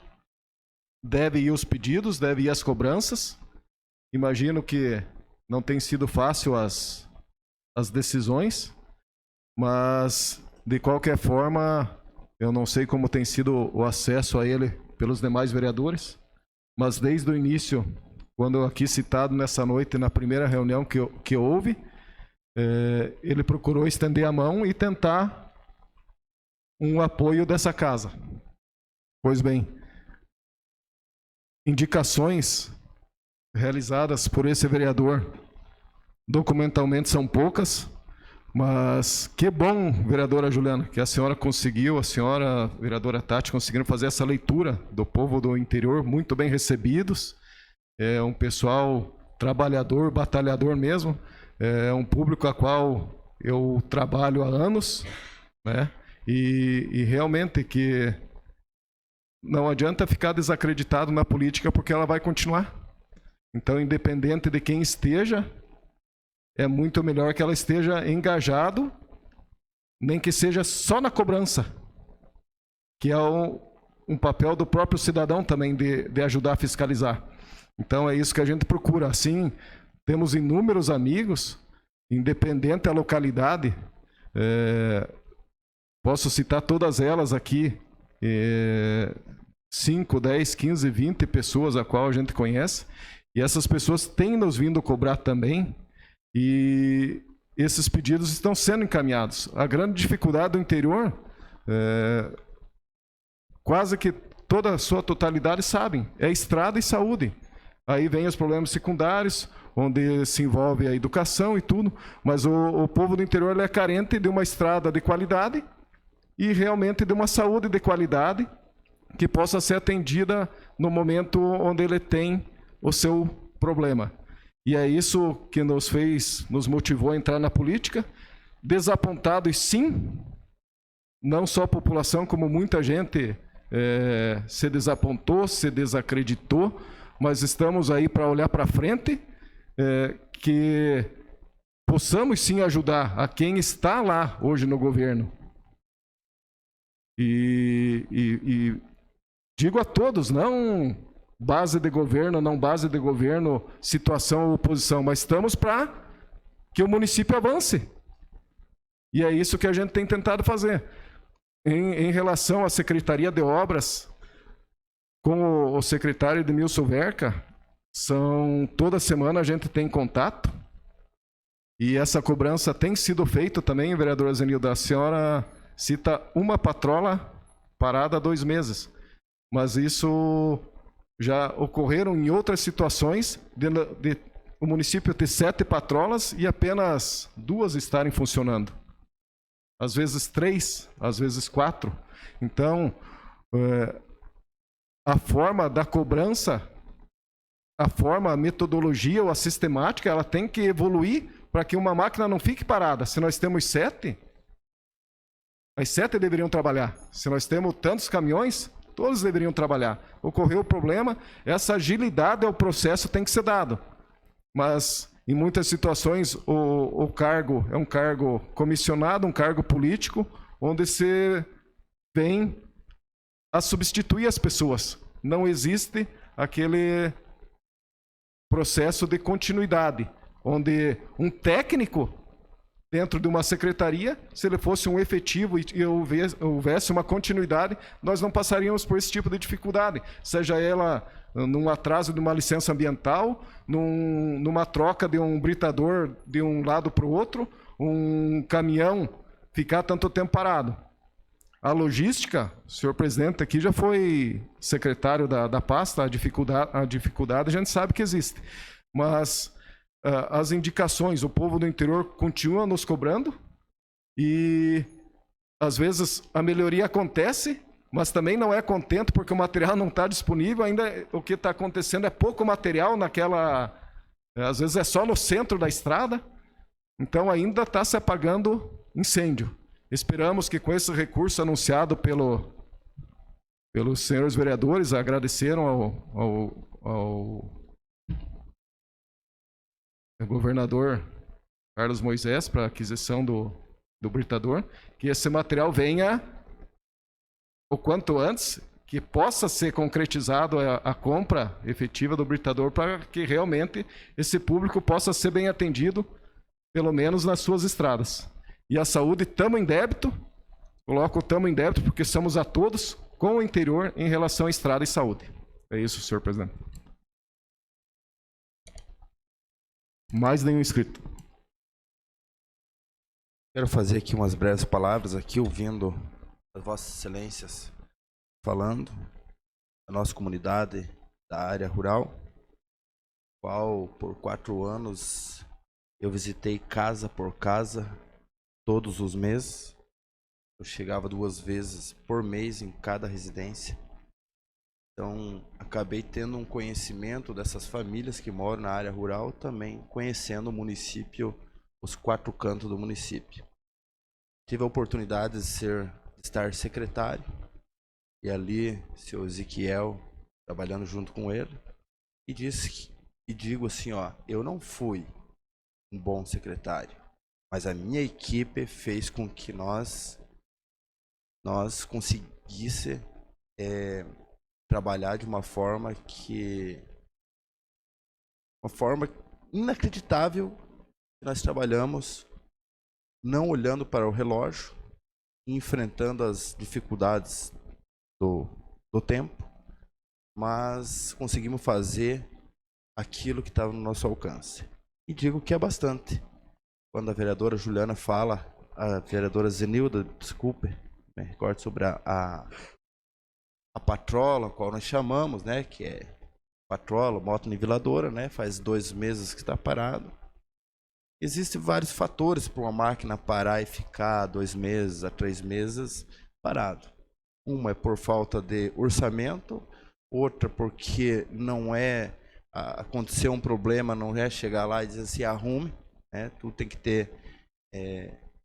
deve ir os pedidos, deve ir as cobranças. Imagino que não tem sido fácil as decisões, mas, de qualquer forma, eu não sei como tem sido o acesso a ele pelos demais vereadores, mas desde o início, quando aqui citado nessa noite, na primeira reunião que houve, ele procurou estender a mão e tentar um apoio dessa casa. Pois bem, indicações realizadas por esse vereador documentalmente são poucas, mas que bom, vereadora Juliana, que a senhora conseguiu, a senhora, vereadora Tati, conseguiram fazer essa leitura do povo do interior, muito bem recebidos. É um pessoal trabalhador, batalhador mesmo. É um público a qual eu trabalho há anos, né? E realmente que não adianta ficar desacreditado na política, porque ela vai continuar. Então, independente de quem esteja, é muito melhor que ela esteja engajado, nem que seja só na cobrança, que é um papel do próprio cidadão também de ajudar a fiscalizar. Então, é isso que a gente procura. Assim, temos inúmeros amigos, independente da localidade. Posso citar todas elas aqui, 5, 10, 15, 20 pessoas a qual a gente conhece. E essas pessoas têm nos vindo cobrar também. E esses pedidos estão sendo encaminhados. A grande dificuldade do interior, quase que toda a sua totalidade sabem, é estrada e saúde. Aí vem os problemas secundários, onde se envolve a educação e tudo, mas o povo do interior ele é carente de uma estrada de qualidade e realmente de uma saúde de qualidade que possa ser atendida no momento onde ele tem o seu problema. E é isso que nos motivou a entrar na política, desapontados sim, não só a população, como muita gente se desapontou, se desacreditou, mas estamos aí para olhar para frente, que possamos sim ajudar a quem está lá hoje no governo. E digo a todos, não base de governo, não base de governo, situação ou oposição, mas estamos para que o município avance. E é isso que a gente tem tentado fazer. Em relação à Secretaria de Obras, com o secretário Edmilson Verca, toda semana a gente tem contato, e essa cobrança tem sido feita também, vereadora Zenilda. A senhora cita uma patrola parada há 2 meses, mas isso já ocorreram em outras situações de o município ter 7 patrolas e apenas 2 estarem funcionando. Às vezes 3, às vezes 4. Então, a forma da cobrança, a metodologia ou a sistemática, ela tem que evoluir para que uma máquina não fique parada. Se nós temos 7, as 7 deveriam trabalhar. Se nós temos tantos caminhões, todos deveriam trabalhar. Ocorreu o problema, essa agilidade ao processo tem que ser dado. Mas, em muitas situações, o cargo é um cargo comissionado, um cargo político, onde se vem a substituir as pessoas. Não existe aquele processo de continuidade, onde um técnico dentro de uma secretaria, se ele fosse um efetivo e houvesse uma continuidade, nós não passaríamos por esse tipo de dificuldade, seja ela num atraso de uma licença ambiental, numa troca de um britador de um lado para o outro, um caminhão ficar tanto tempo parado. A logística, o senhor presidente aqui já foi secretário da pasta, a dificuldade a gente sabe que existe, mas as indicações, o povo do interior continua nos cobrando e às vezes a melhoria acontece, mas também não é contente porque o material não está disponível, ainda o que está acontecendo é pouco material naquela, às vezes é só no centro da estrada, então ainda está se apagando incêndio. Esperamos que com esse recurso anunciado pelos senhores vereadores, agradeceram ao governador Carlos Moisés para a aquisição do britador, que esse material venha o quanto antes, que possa ser concretizado a compra efetiva do britador para que realmente esse público possa ser bem atendido, pelo menos nas suas estradas. E a saúde, estamos em débito, coloco estamos em débito porque somos a todos com o interior em relação à estrada e saúde. É isso, senhor presidente. Mais nenhum inscrito. Quero fazer aqui umas breves palavras, aqui ouvindo as vossas excelências falando da nossa comunidade da área rural, qual por 4 anos eu visitei casa por casa todos os meses. Eu chegava 2 vezes por mês em cada residência. Então, acabei tendo um conhecimento dessas famílias que moram na área rural, também conhecendo o município, os 4 cantos do município. Tive a oportunidade de estar secretário, e ali, seu Ezequiel, trabalhando junto com ele, e digo assim, ó, eu não fui um bom secretário, mas a minha equipe fez com que nós conseguisse trabalhar de uma forma inacreditável. Nós trabalhamos não olhando para o relógio, enfrentando as dificuldades do tempo, mas conseguimos fazer aquilo que estava no nosso alcance. E digo que é bastante. Quando a vereadora Juliana fala, a vereadora Zenilda, desculpe, me recordo sobre a patrola, qual nós chamamos, né, que é patrola, moto niveladora, né, faz 2 meses que está parado. Existem vários fatores para uma máquina parar e ficar 2 meses a 3 meses parado. Uma é por falta de orçamento, outra porque não é aconteceu um problema, não é chegar lá e dizer assim, arrume, né? Tu tem que ter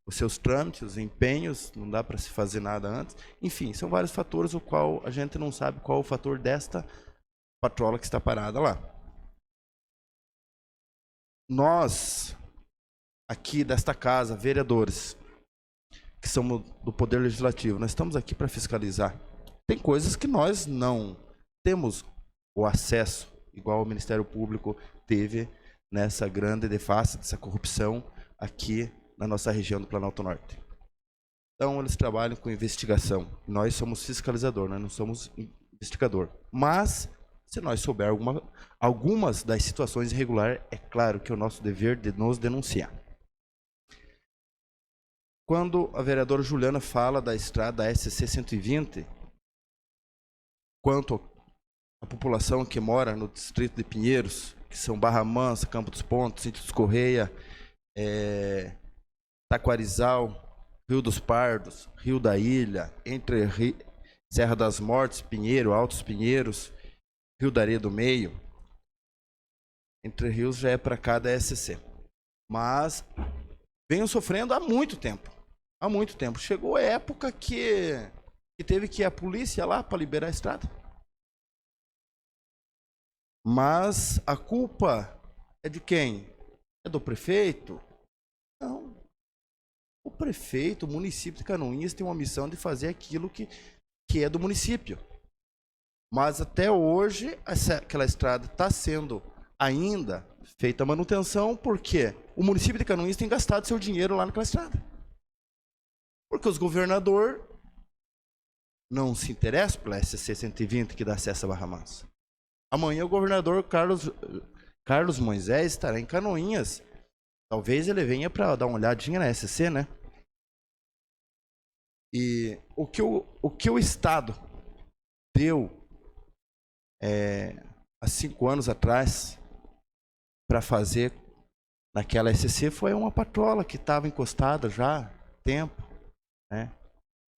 os seus trâmites, os empenhos, não dá para se fazer nada antes. Enfim, são vários fatores o qual a gente não sabe qual é o fator desta patrola que está parada lá. Nós aqui desta casa, vereadores, que somos do Poder Legislativo, nós estamos aqui para fiscalizar. Tem coisas que nós não temos o acesso, igual o Ministério Público teve nessa grande deface, dessa corrupção aqui na nossa região do Planalto Norte. Então, eles trabalham com investigação. Nós somos fiscalizador, nós não somos investigador. Mas, se nós souber algumas das situações irregulares, é claro que é o nosso dever de nos denunciar. Quando a vereadora Juliana fala da estrada SC 120, quanto à população que mora no distrito de Pinheiros, que são Barra Mansa, Campo dos Pontos, Sítio dos Correia, Taquarizal, Rio dos Pardos, Rio da Ilha, Serra das Mortes, Pinheiro, Altos Pinheiros, Rio da Areia do Meio. Entre Rios já é para cada SC. Mas venham sofrendo há muito tempo. Há muito tempo. Chegou a época que teve que ir a polícia lá para liberar a estrada. Mas a culpa é de quem? É do prefeito? Não. O prefeito, o município de Canoinhas tem uma missão de fazer aquilo que é do município. Mas até hoje, aquela estrada está sendo ainda feita a manutenção porque o município de Canoinhas tem gastado seu dinheiro lá naquela estrada. Porque os governadores não se interessam pela SC 120 que dá acesso a Barra Mansa. Amanhã o governador Carlos Moisés estará em Canoinhas. Talvez ele venha para dar uma olhadinha na SC, né? E o que o Estado deu há 5 anos atrás para fazer naquela SC foi uma patrola que estava encostada já há tempo, né?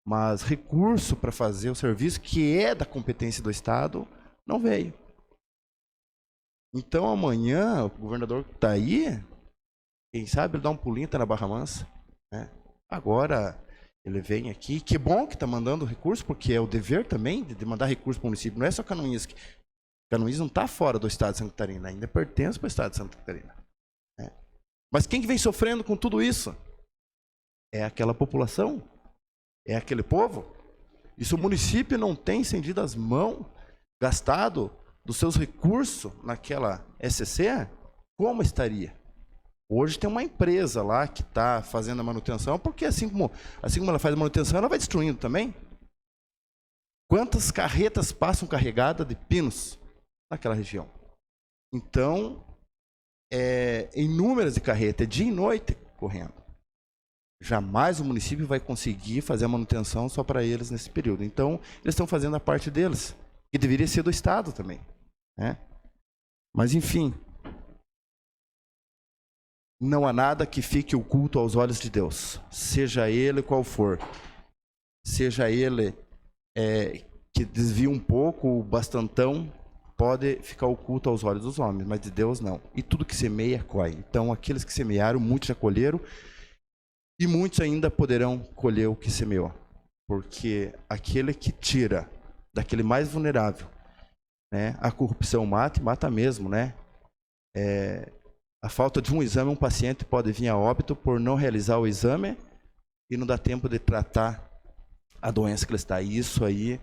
Mas recurso para fazer o serviço que é da competência do Estado não veio. Então amanhã o governador que está aí, quem sabe ele dá um pulinho, tá na Barra Mansa, né? Agora ele vem aqui, que bom que está mandando recurso, porque é o dever também de mandar recurso para o município. Não é só Canoinhas. Canoinhas não está fora do estado de Santa Catarina, ainda pertence para o estado de Santa Catarina, né? Mas quem que vem sofrendo com tudo isso? É aquela população, é aquele povo. E se o município não tem estendido as mãos, gastado dos seus recursos naquela SC, como estaria? Hoje tem uma empresa lá que está fazendo a manutenção, porque assim como ela faz a manutenção, ela vai destruindo também. Quantas carretas passam carregadas de pinos naquela região? Então, inúmeras de carretas, dia e noite correndo. Jamais o município vai conseguir fazer a manutenção só para eles nesse período. Então, eles estão fazendo a parte deles, que deveria ser do Estado também, né? Mas, enfim, não há nada que fique oculto aos olhos de Deus, seja ele qual for. Seja ele que desvia um pouco, o bastantão, pode ficar oculto aos olhos dos homens, mas de Deus não. E tudo que semeia, colhe. Então, aqueles que semearam, muitos já colheram, e muitos ainda poderão colher o que semeou. Porque aquele que tira daquele mais vulnerável, né, a corrupção mata, e mata mesmo, né? A falta de um exame, um paciente pode vir a óbito por não realizar o exame e não dá tempo de tratar a doença que ele está. E isso aí,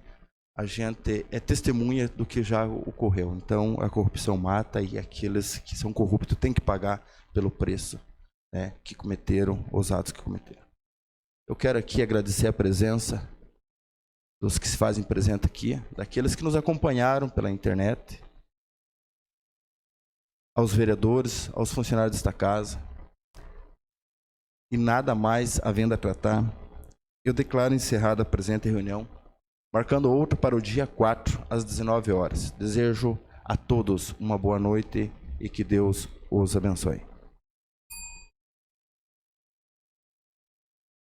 a gente é testemunha do que já ocorreu. Então, a corrupção mata e aqueles que são corruptos têm que pagar pelo preço, né, que cometeram, os atos que cometeram. Eu quero aqui agradecer a presença dos que se fazem presente aqui, daqueles que nos acompanharam pela internet, aos vereadores, aos funcionários desta casa. E nada mais havendo a tratar, eu declaro encerrada a presente reunião, marcando outra para o dia 4, às 19 horas. Desejo a todos uma boa noite e que Deus os abençoe.